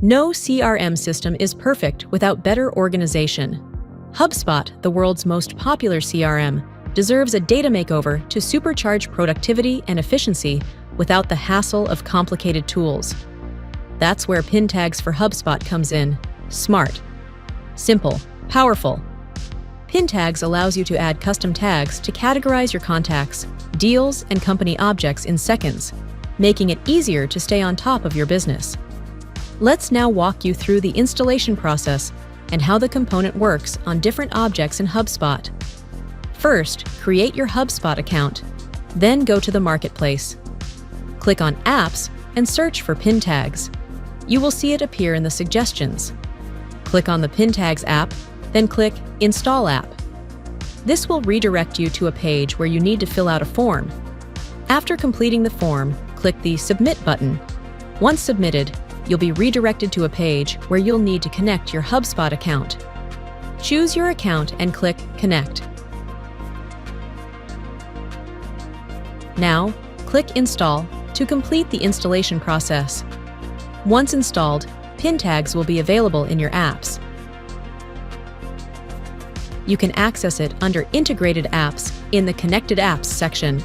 No CRM system is perfect without better organization. HubSpot, the world's most popular CRM, deserves a data makeover to supercharge productivity and efficiency without the hassle of complicated tools. That's where PinTags for HubSpot comes in. Smart, simple, powerful. PinTags allows you to add custom tags to categorize your contacts, deals, and company objects in seconds, making it easier to stay on top of your business. Let's now walk you through the installation process and how the component works on different objects in HubSpot. First, create your HubSpot account, then go to the Marketplace. Click on Apps and search for PinTags. You will see it appear in the suggestions. Click on the PinTags app, then click Install App. This will redirect you to a page where you need to fill out a form. After completing the form, click the Submit button. Once submitted, you'll be redirected to a page where you'll need to connect your HubSpot account. Choose your account and click Connect. Now, click Install to complete the installation process. Once installed, PinTags will be available in your apps. You can access it under Integrated Apps in the Connected Apps section.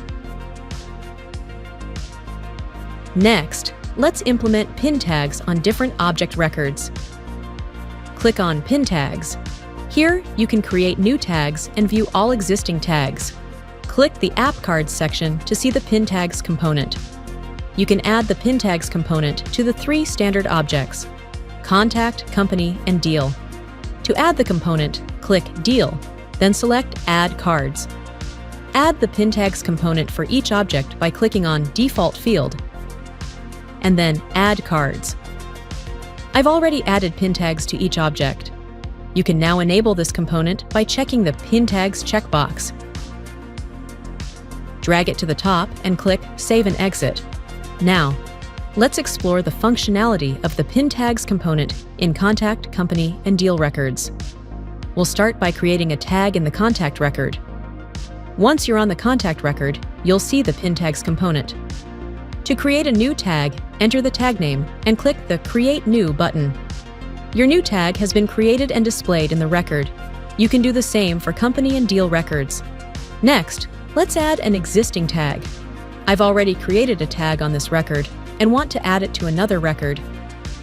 Next, let's implement PinTags on different object records. Click on PinTags. Here, you can create new tags and view all existing tags. Click the App Cards section to see the PinTags component. You can add the PinTags component to the three standard objects: Contact, Company, and Deal. To add the component, click Deal, then select Add Cards. Add the PinTags component for each object by clicking on Default Field, and then Add Cards. I've already added PinTags to each object. You can now enable this component by checking the PinTags checkbox. Drag it to the top and click Save and Exit. Now, let's explore the functionality of the PinTags component in Contact, Company, and Deal records. We'll start by creating a tag in the contact record. Once you're on the contact record, you'll see the PinTags component. To create a new tag, enter the tag name and click the Create New button. Your new tag has been created and displayed in the record. You can do the same for Company and Deal records. Next, let's add an existing tag. I've already created a tag on this record and want to add it to another record.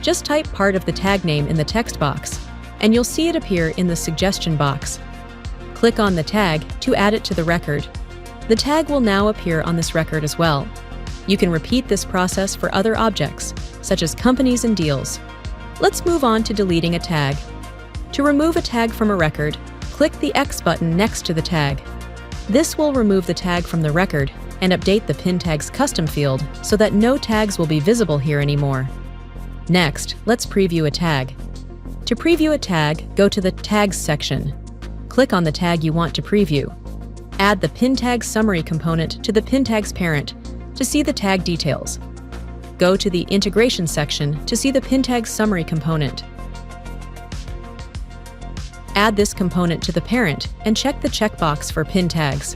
Just type part of the tag name in the text box, and you'll see it appear in the suggestion box. Click on the tag to add it to the record. The tag will now appear on this record as well. You can repeat this process for other objects, such as companies and deals. Let's move on to deleting a tag. To remove a tag from a record, click the X button next to the tag. This will remove the tag from the record and update the PinTags custom field so that no tags will be visible here anymore. Next, let's preview a tag. To preview a tag, go to the Tags section. Click on the tag you want to preview. Add the PinTags summary component to the PinTags parent to see the tag details. Go to the Integration section to see the PinTags summary component. Add this component to the parent and check the checkbox for PinTags.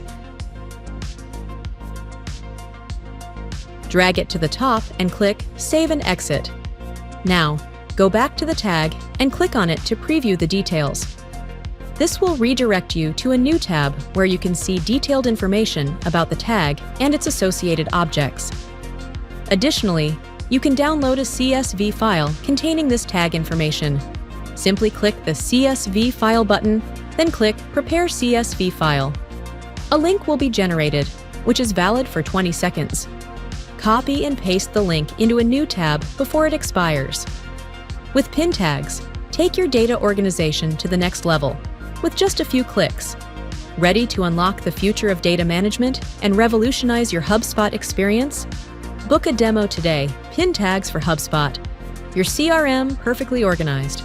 Drag it to the top and click Save and Exit. Now, go back to the tag and click on it to preview the details. This will redirect you to a new tab where you can see detailed information about the tag and its associated objects. Additionally, you can download a CSV file containing this tag information. Simply click the CSV file button, then click Prepare CSV file. A link will be generated, which is valid for 20 seconds. Copy and paste the link into a new tab before it expires. With PinTags, take your data organization to the next level with just a few clicks. Ready to unlock the future of data management and revolutionize your HubSpot experience? Book a demo today. PinTags for HubSpot, your CRM perfectly organized.